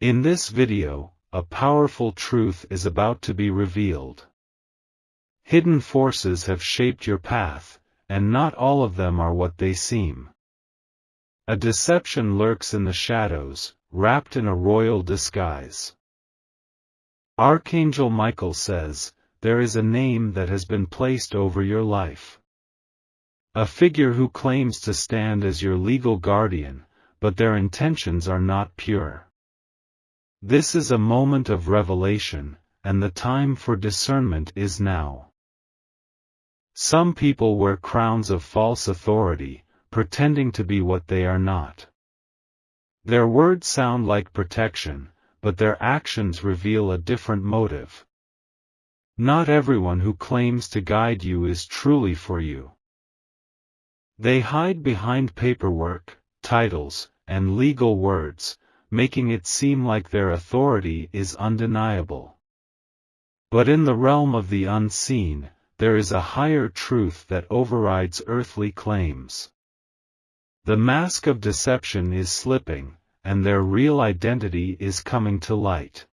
In this video, a powerful truth is about to be revealed. Hidden forces have shaped your path, and not all of them are what they seem. A deception lurks in the shadows, wrapped in a royal disguise. Archangel Michael says, there is a name that has been placed over your life. A figure who claims to stand as your legal guardian, but their intentions are not pure. This is a moment of revelation, and the time for discernment is now. Some people wear crowns of false authority, pretending to be what they are not. Their words sound like protection, but their actions reveal a different motive. Not everyone who claims to guide you is truly for you. They hide behind paperwork, titles, and legal words, making it seem like their authority is undeniable. But in the realm of the unseen, there is a higher truth that overrides earthly claims. The mask of deception is slipping, and their real identity is coming to light.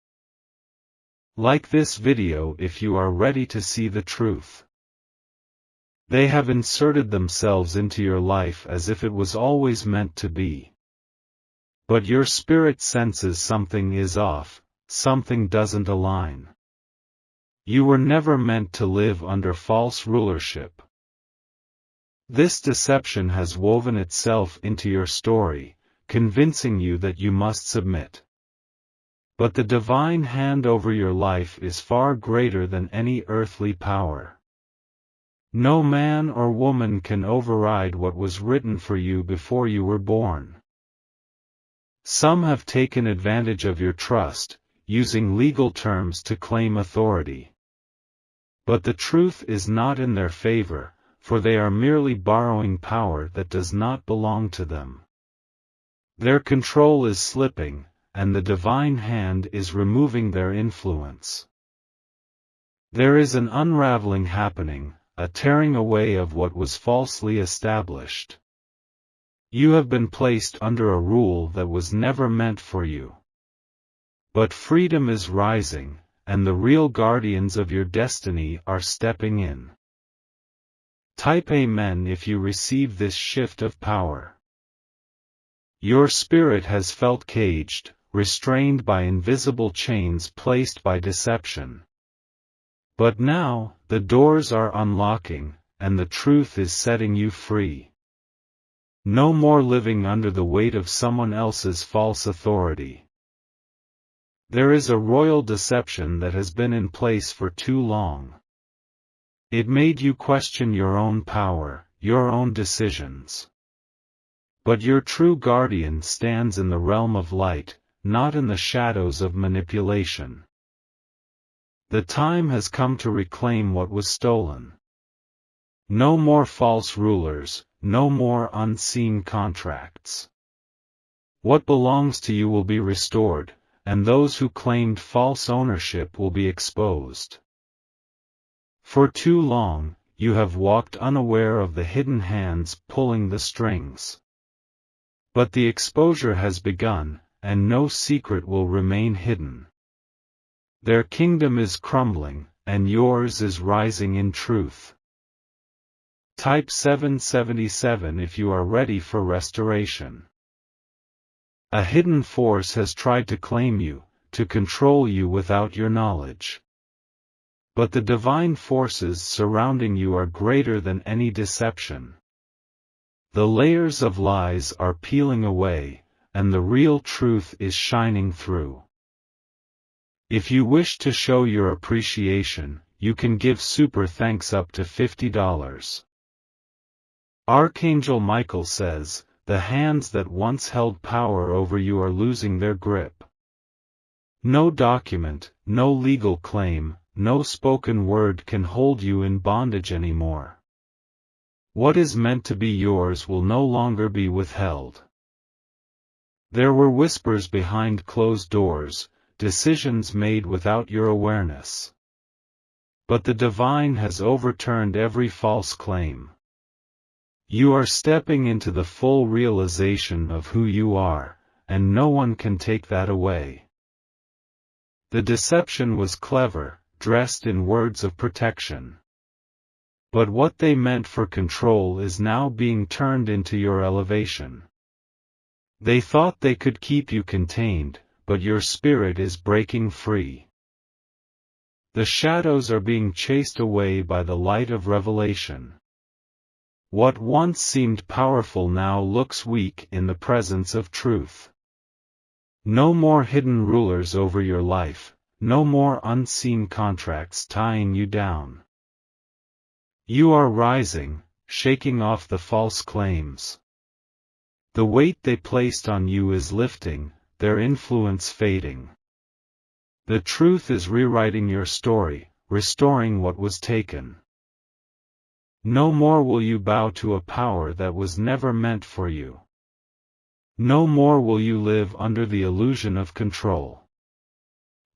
Like this video if you are ready to see the truth. They have inserted themselves into your life as if it was always meant to be. But your spirit senses something is off, something doesn't align. You were never meant to live under false rulership. This deception has woven itself into your story, convincing you that you must submit. But the divine hand over your life is far greater than any earthly power. No man or woman can override what was written for you before you were born. Some have taken advantage of your trust, using legal terms to claim authority. But the truth is not in their favor, for they are merely borrowing power that does not belong to them. Their control is slipping, and the divine hand is removing their influence. There is an unraveling happening, a tearing away of what was falsely established. You have been placed under a rule that was never meant for you. But freedom is rising, and the real guardians of your destiny are stepping in. Type Amen if you receive this shift of power. Your spirit has felt caged, restrained by invisible chains placed by deception. But now, the doors are unlocking, and the truth is setting you free. No more living under the weight of someone else's false authority. There is a royal deception that has been in place for too long. It made you question your own power, your own decisions. But your true guardian stands in the realm of light, not in the shadows of manipulation. The time has come to reclaim what was stolen. No more false rulers, no more unseen contracts. What belongs to you will be restored, and those who claimed false ownership will be exposed. For too long, you have walked unaware of the hidden hands pulling the strings. But the exposure has begun, and no secret will remain hidden. Their kingdom is crumbling, and yours is rising in truth. Type 777 if you are ready for restoration. A hidden force has tried to claim you, to control you without your knowledge. But the divine forces surrounding you are greater than any deception. The layers of lies are peeling away, and the real truth is shining through. If you wish to show your appreciation, you can give super thanks up to $50. Archangel Michael says, the hands that once held power over you are losing their grip. No document, no legal claim, no spoken word can hold you in bondage anymore. What is meant to be yours will no longer be withheld. There were whispers behind closed doors, decisions made without your awareness. But the divine has overturned every false claim. You are stepping into the full realization of who you are, and no one can take that away. The deception was clever, dressed in words of protection. But what they meant for control is now being turned into your elevation. They thought they could keep you contained, but your spirit is breaking free. The shadows are being chased away by the light of revelation. What once seemed powerful now looks weak in the presence of truth. No more hidden rulers over your life, no more unseen contracts tying you down. You are rising, shaking off the false claims. The weight they placed on you is lifting, their influence fading. The truth is rewriting your story, restoring what was taken. No more will you bow to a power that was never meant for you. No more will you live under the illusion of control.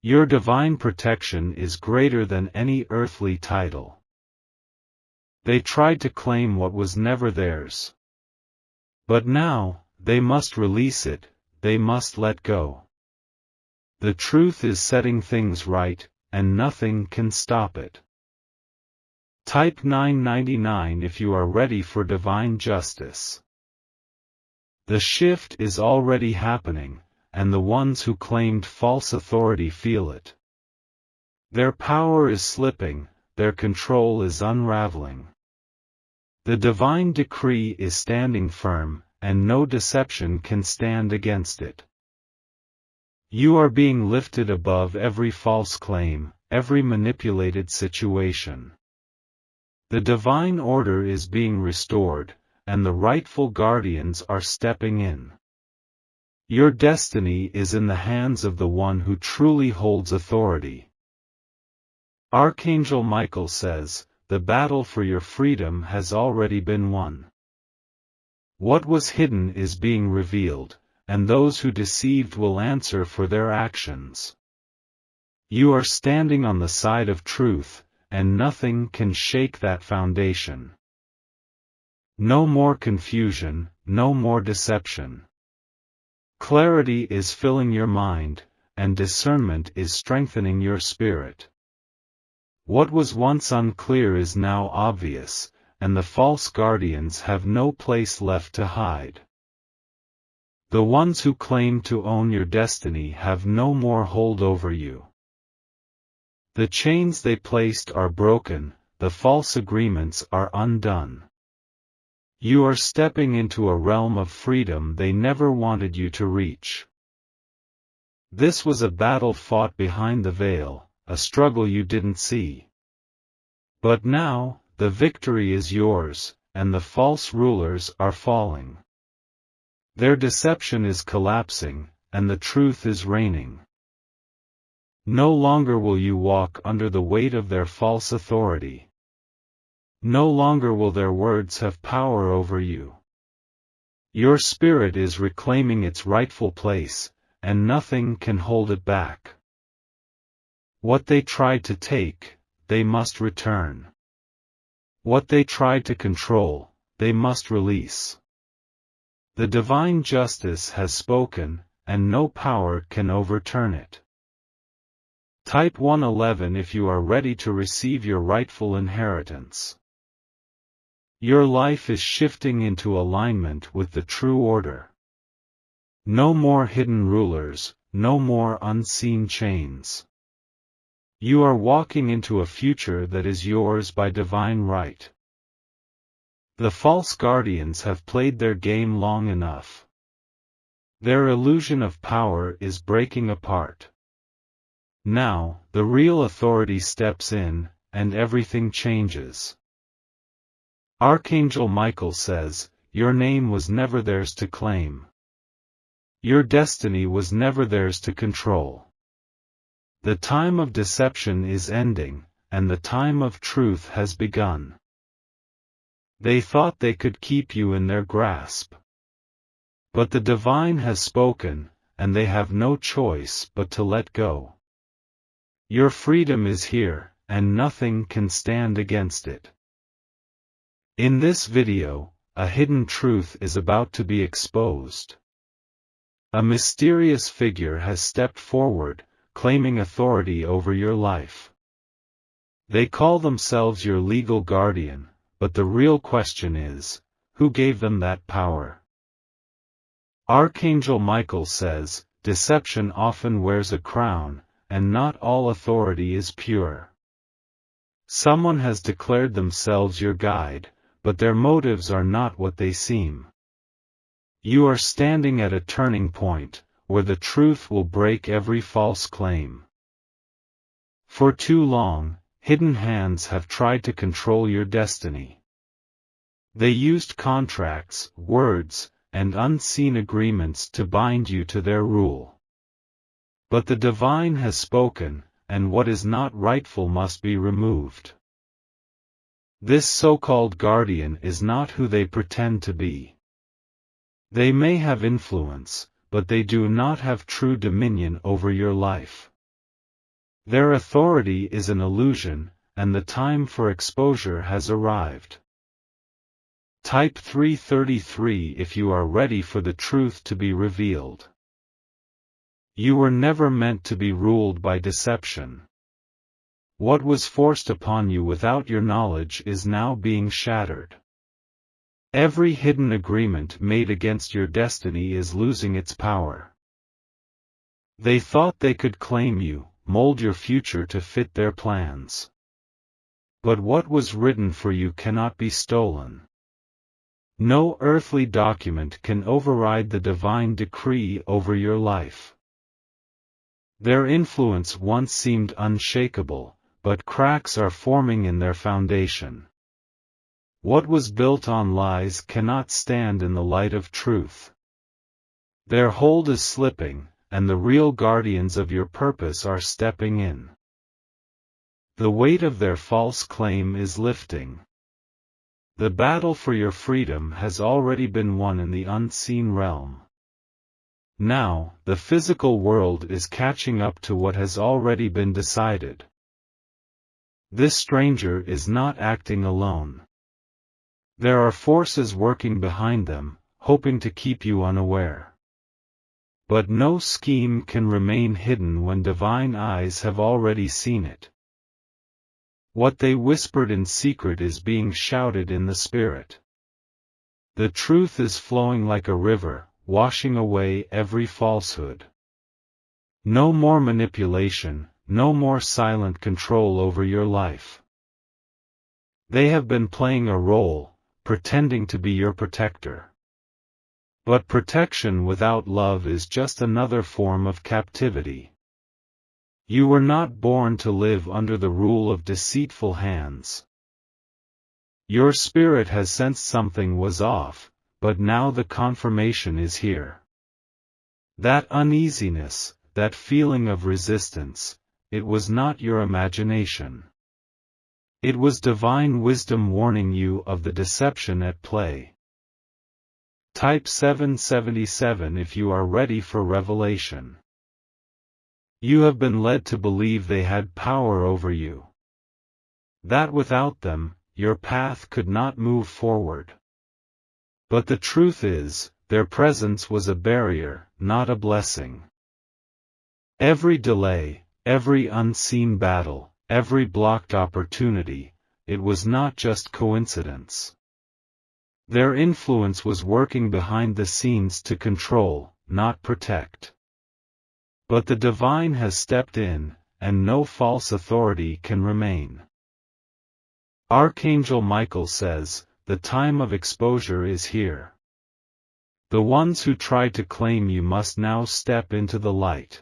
Your divine protection is greater than any earthly title. They tried to claim what was never theirs. But now, they must release it, they must let go. The truth is setting things right, and nothing can stop it. Type 999 if you are ready for divine justice. The shift is already happening, and the ones who claimed false authority feel it. Their power is slipping, their control is unraveling. The divine decree is standing firm, and no deception can stand against it. You are being lifted above every false claim, every manipulated situation. The divine order is being restored, and the rightful guardians are stepping in. Your destiny is in the hands of the one who truly holds authority. Archangel Michael says, the battle for your freedom has already been won. What was hidden is being revealed, and those who deceived will answer for their actions. You are standing on the side of truth, and nothing can shake that foundation. No more confusion, no more deception. Clarity is filling your mind, and discernment is strengthening your spirit. What was once unclear is now obvious, and the false guardians have no place left to hide. The ones who claim to own your destiny have no more hold over you. The chains they placed are broken, the false agreements are undone. You are stepping into a realm of freedom they never wanted you to reach. This was a battle fought behind the veil, a struggle you didn't see. But now, the victory is yours, and the false rulers are falling. Their deception is collapsing, and the truth is reigning. No longer will you walk under the weight of their false authority. No longer will their words have power over you. Your spirit is reclaiming its rightful place, and nothing can hold it back. What they tried to take, they must return. What they tried to control, they must release. The divine justice has spoken, and no power can overturn it. Type 111 if you are ready to receive your rightful inheritance. Your life is shifting into alignment with the true order. No more hidden rulers, no more unseen chains. You are walking into a future that is yours by divine right. The false guardians have played their game long enough. Their illusion of power is breaking apart. Now, the real authority steps in, and everything changes. Archangel Michael says, your name was never theirs to claim. Your destiny was never theirs to control. The time of deception is ending, and the time of truth has begun. They thought they could keep you in their grasp. But the divine has spoken, and they have no choice but to let go. Your freedom is here, and nothing can stand against it. In this video, a hidden truth is about to be exposed. A mysterious figure has stepped forward, claiming authority over your life. They call themselves your legal guardian, but the real question is, who gave them that power? Archangel Michael says, deception often wears a crown, and not all authority is pure. Someone has declared themselves your guide, but their motives are not what they seem. You are standing at a turning point, where the truth will break every false claim. For too long, hidden hands have tried to control your destiny. They used contracts, words, and unseen agreements to bind you to their rule. But the divine has spoken, and what is not rightful must be removed. This so-called guardian is not who they pretend to be. They may have influence, but they do not have true dominion over your life. Their authority is an illusion, and the time for exposure has arrived. Type 333 if you are ready for the truth to be revealed. You were never meant to be ruled by deception. What was forced upon you without your knowledge is now being shattered. Every hidden agreement made against your destiny is losing its power. They thought they could claim you, mold your future to fit their plans. But what was written for you cannot be stolen. No earthly document can override the divine decree over your life. Their influence once seemed unshakable, but cracks are forming in their foundation. What was built on lies cannot stand in the light of truth. Their hold is slipping, and the real guardians of your purpose are stepping in. The weight of their false claim is lifting. The battle for your freedom has already been won in the unseen realm. Now, the physical world is catching up to what has already been decided. This stranger is not acting alone. There are forces working behind them, hoping to keep you unaware. But no scheme can remain hidden when divine eyes have already seen it. What they whispered in secret is being shouted in the spirit. The truth is flowing like a river, washing away every falsehood. No more manipulation, no more silent control over your life. They have been playing a role, pretending to be your protector. But protection without love is just another form of captivity. You were not born to live under the rule of deceitful hands. Your spirit has sensed something was off, but now the confirmation is here. That uneasiness, that feeling of resistance, it was not your imagination. It was divine wisdom warning you of the deception at play. Type 777 if you are ready for revelation. You have been led to believe they had power over you. That without them, your path could not move forward. But the truth is, their presence was a barrier, not a blessing. Every delay, every unseen battle, every blocked opportunity, it was not just coincidence. Their influence was working behind the scenes to control, not protect. But the divine has stepped in, and no false authority can remain. Archangel Michael says, the time of exposure is here. The ones who tried to claim you must now step into the light.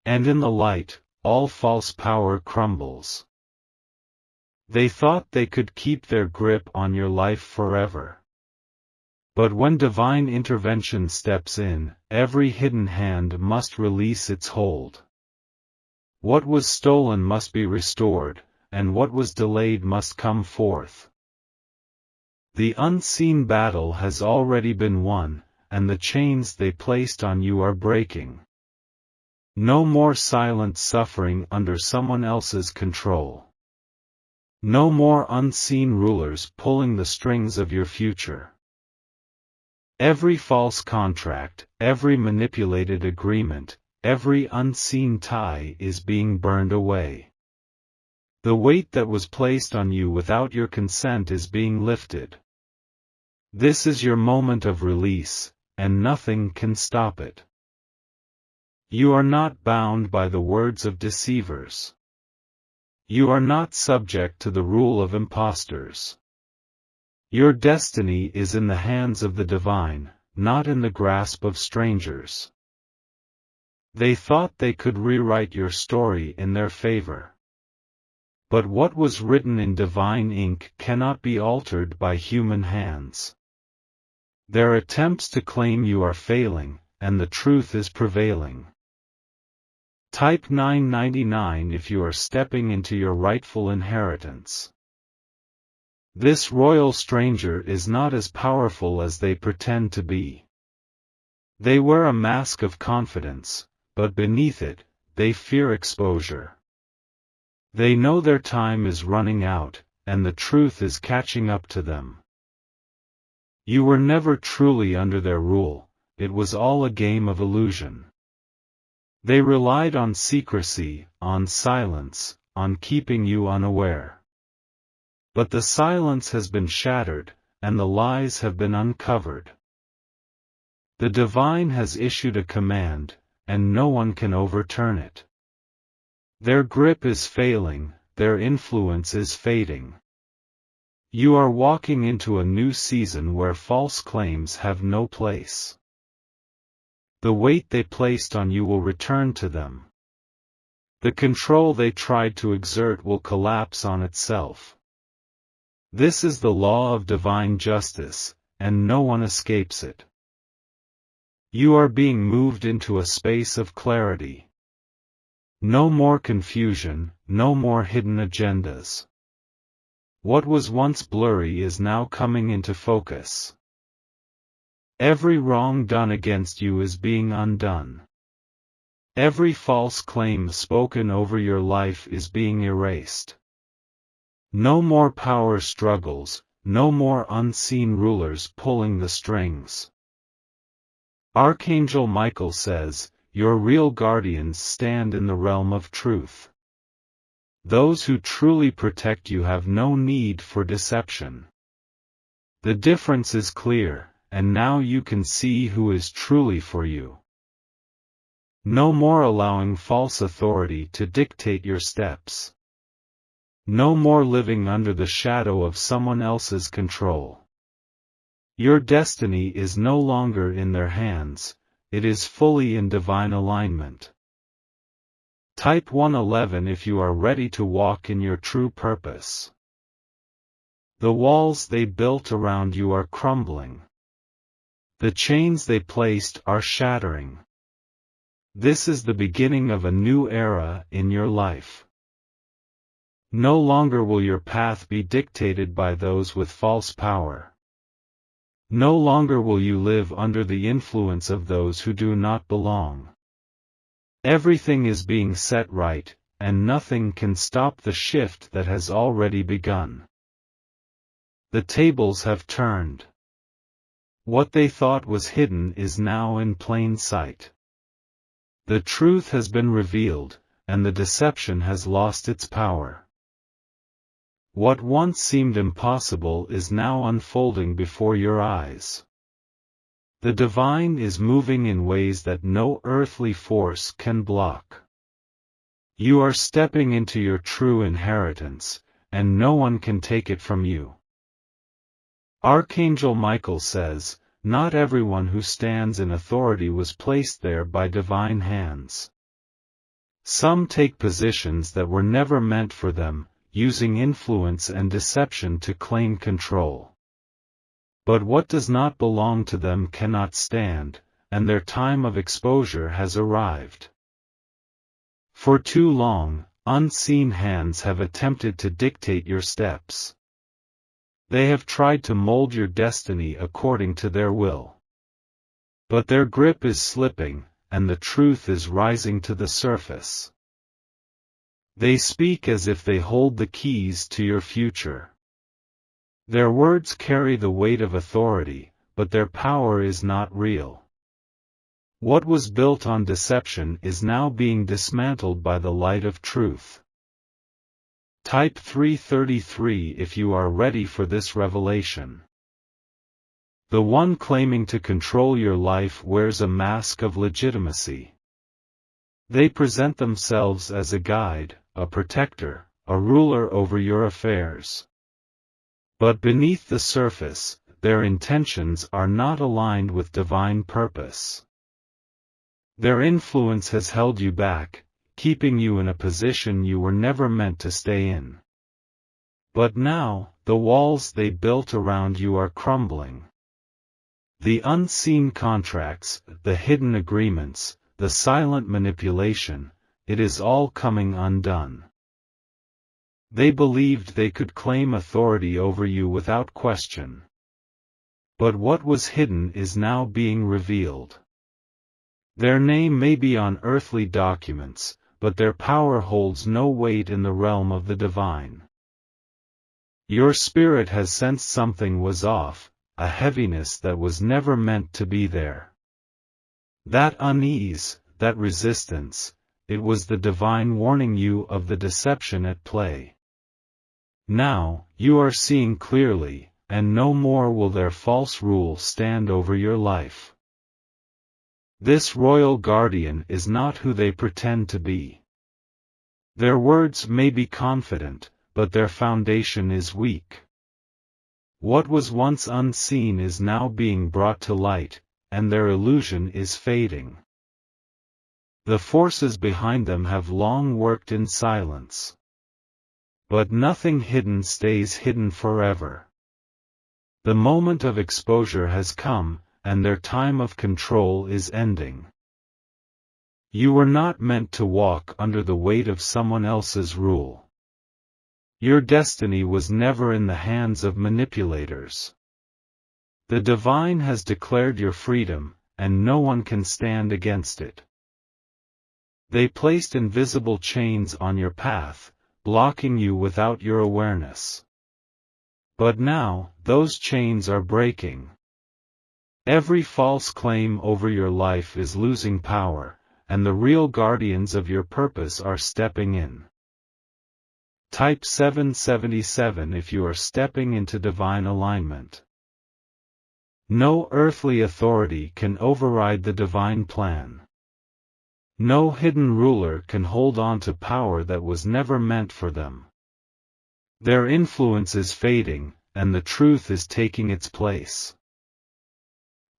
And in the light, all false power crumbles. They thought they could keep their grip on your life forever. But when divine intervention steps in, every hidden hand must release its hold. What was stolen must be restored, and what was delayed must come forth. The unseen battle has already been won, and the chains they placed on you are breaking. No more silent suffering under someone else's control. No more unseen rulers pulling the strings of your future. Every false contract, every manipulated agreement, every unseen tie is being burned away. The weight that was placed on you without your consent is being lifted. This is your moment of release, and nothing can stop it. You are not bound by the words of deceivers. You are not subject to the rule of impostors. Your destiny is in the hands of the divine, not in the grasp of strangers. They thought they could rewrite your story in their favor. But what was written in divine ink cannot be altered by human hands. Their attempts to claim you are failing, and the truth is prevailing. Type 999 if you are stepping into your rightful inheritance. This royal stranger is not as powerful as they pretend to be. They wear a mask of confidence, but beneath it, they fear exposure. They know their time is running out, and the truth is catching up to them. You were never truly under their rule, it was all a game of illusion. They relied on secrecy, on silence, on keeping you unaware. But the silence has been shattered, and the lies have been uncovered. The divine has issued a command, and no one can overturn it. Their grip is failing, their influence is fading. You are walking into a new season where false claims have no place. The weight they placed on you will return to them. The control they tried to exert will collapse on itself. This is the law of divine justice, and no one escapes it. You are being moved into a space of clarity. No more confusion, no more hidden agendas. What was once blurry is now coming into focus. Every wrong done against you is being undone. Every false claim spoken over your life is being erased. No more power struggles, no more unseen rulers pulling the strings. Archangel Michael says, your real guardians stand in the realm of truth. Those who truly protect you have no need for deception. The difference is clear, and now you can see who is truly for you. No more allowing false authority to dictate your steps. No more living under the shadow of someone else's control. Your destiny is no longer in their hands, it is fully in divine alignment. Type 111 if you are ready to walk in your true purpose. The walls they built around you are crumbling. The chains they placed are shattering. This is the beginning of a new era in your life. No longer will your path be dictated by those with false power. No longer will you live under the influence of those who do not belong. Everything is being set right, and nothing can stop the shift that has already begun. The tables have turned. What they thought was hidden is now in plain sight. The truth has been revealed, and the deception has lost its power. What once seemed impossible is now unfolding before your eyes. The divine is moving in ways that no earthly force can block. You are stepping into your true inheritance, and no one can take it from you. Archangel Michael says, not everyone who stands in authority was placed there by divine hands. Some take positions that were never meant for them, using influence and deception to claim control. But what does not belong to them cannot stand, and their time of exposure has arrived. For too long, unseen hands have attempted to dictate your steps. They have tried to mold your destiny according to their will. But their grip is slipping, and the truth is rising to the surface. They speak as if they hold the keys to your future. Their words carry the weight of authority, but their power is not real. What was built on deception is now being dismantled by the light of truth. Type 333 if you are ready for this revelation. The one claiming to control your life wears a mask of legitimacy. They present themselves as a guide, a protector, a ruler over your affairs. But beneath the surface, their intentions are not aligned with divine purpose. Their influence has held you back, keeping you in a position you were never meant to stay in. But now, the walls they built around you are crumbling. The unseen contracts, the hidden agreements, the silent manipulation, it is all coming undone. They believed they could claim authority over you without question. But what was hidden is now being revealed. Their name may be on earthly documents, but their power holds no weight in the realm of the divine. Your spirit has sensed something was off, a heaviness that was never meant to be there. That unease, that resistance, it was the divine warning you of the deception at play. Now, you are seeing clearly, and no more will their false rule stand over your life. This royal guardian is not who they pretend to be. Their words may be confident, but their foundation is weak. What was once unseen is now being brought to light, and their illusion is fading. The forces behind them have long worked in silence. But nothing hidden stays hidden forever. The moment of exposure has come, and their time of control is ending. You were not meant to walk under the weight of someone else's rule. Your destiny was never in the hands of manipulators. The divine has declared your freedom, and no one can stand against it. They placed invisible chains on your path, blocking you without your awareness. But now, those chains are breaking. Every false claim over your life is losing power, and the real guardians of your purpose are stepping in. Type 777 if you are stepping into divine alignment. No earthly authority can override the divine plan. No hidden ruler can hold on to power that was never meant for them. Their influence is fading, and the truth is taking its place.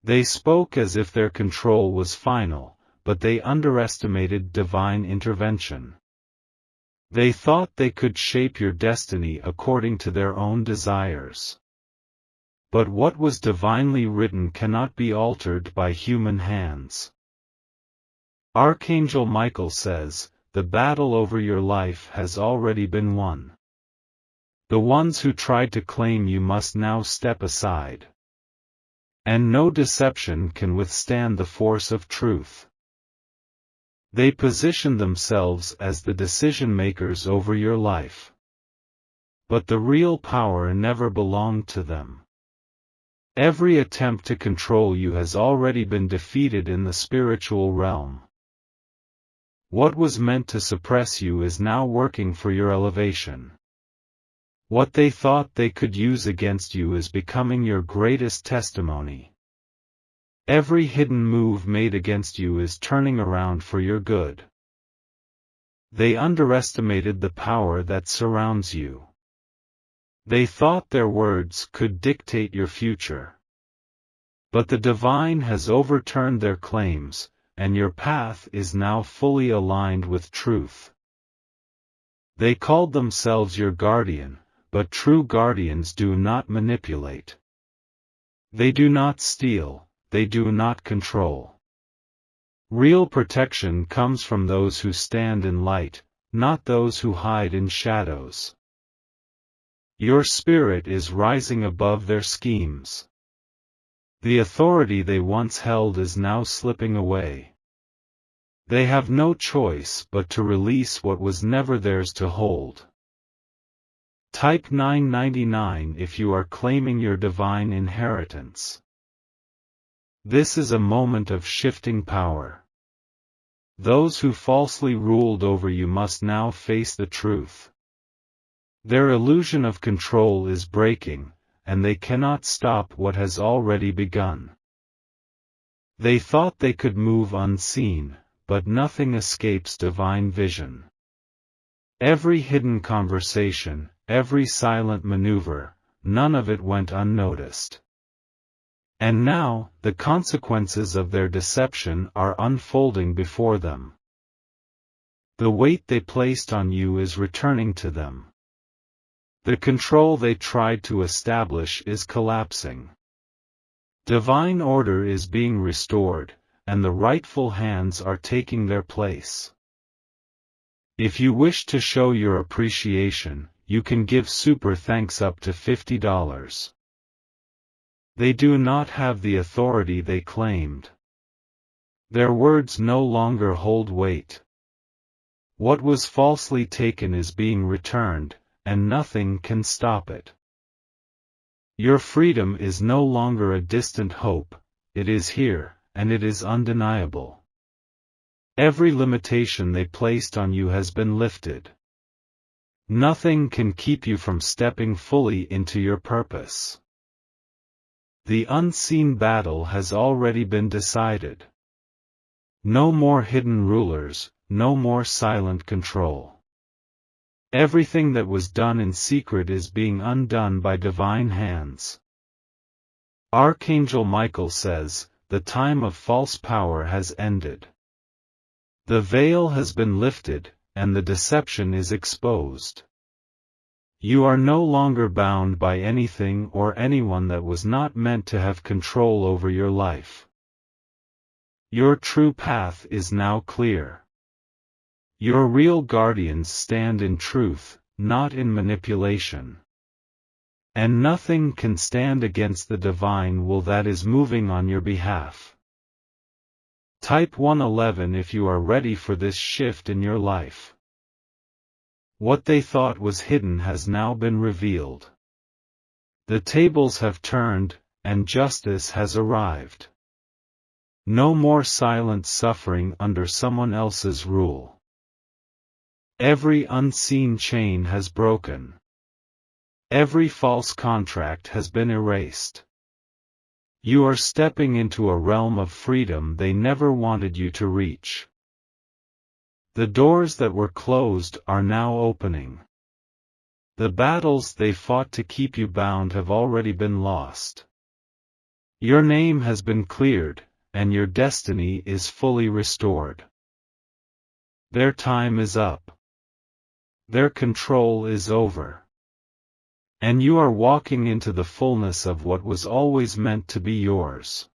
They spoke as if their control was final, but they underestimated divine intervention. They thought they could shape your destiny according to their own desires. But what was divinely written cannot be altered by human hands. Archangel Michael says, the battle over your life has already been won. The ones who tried to claim you must now step aside. And no deception can withstand the force of truth. They position themselves as the decision-makers over your life. But the real power never belonged to them. Every attempt to control you has already been defeated in the spiritual realm. What was meant to suppress you is now working for your elevation. What they thought they could use against you is becoming your greatest testimony. Every hidden move made against you is turning around for your good. They underestimated the power that surrounds you. They thought their words could dictate your future. But the divine has overturned their claims, and your path is now fully aligned with truth. They called themselves your guardian, but true guardians do not manipulate. They do not steal. They do not control. Real protection comes from those who stand in light, not those who hide in shadows. Your spirit is rising above their schemes. The authority they once held is now slipping away. They have no choice but to release what was never theirs to hold. Type 999 if you are claiming your divine inheritance. This is a moment of shifting power. Those who falsely ruled over you must now face the truth. Their illusion of control is breaking, and they cannot stop what has already begun. They thought they could move unseen, but nothing escapes divine vision. Every hidden conversation, every silent maneuver, none of it went unnoticed. And now, the consequences of their deception are unfolding before them. The weight they placed on you is returning to them. The control they tried to establish is collapsing. Divine order is being restored, and the rightful hands are taking their place. If you wish to show your appreciation, you can give super thanks up to $50. They do not have the authority they claimed. Their words no longer hold weight. What was falsely taken is being returned, and nothing can stop it. Your freedom is no longer a distant hope, it is here, and it is undeniable. Every limitation they placed on you has been lifted. Nothing can keep you from stepping fully into your purpose. The unseen battle has already been decided. No more hidden rulers, no more silent control. Everything that was done in secret is being undone by divine hands. Archangel Michael says, the time of false power has ended. The veil has been lifted, and the deception is exposed. You are no longer bound by anything or anyone that was not meant to have control over your life. Your true path is now clear. Your real guardians stand in truth, not in manipulation. And nothing can stand against the divine will that is moving on your behalf. Type 111 if you are ready for this shift in your life. What they thought was hidden has now been revealed. The tables have turned, and justice has arrived. No more silent suffering under someone else's rule. Every unseen chain has broken. Every false contract has been erased. You are stepping into a realm of freedom they never wanted you to reach. The doors that were closed are now opening. The battles they fought to keep you bound have already been lost. Your name has been cleared, and your destiny is fully restored. Their time is up. Their control is over. And you are walking into the fullness of what was always meant to be yours.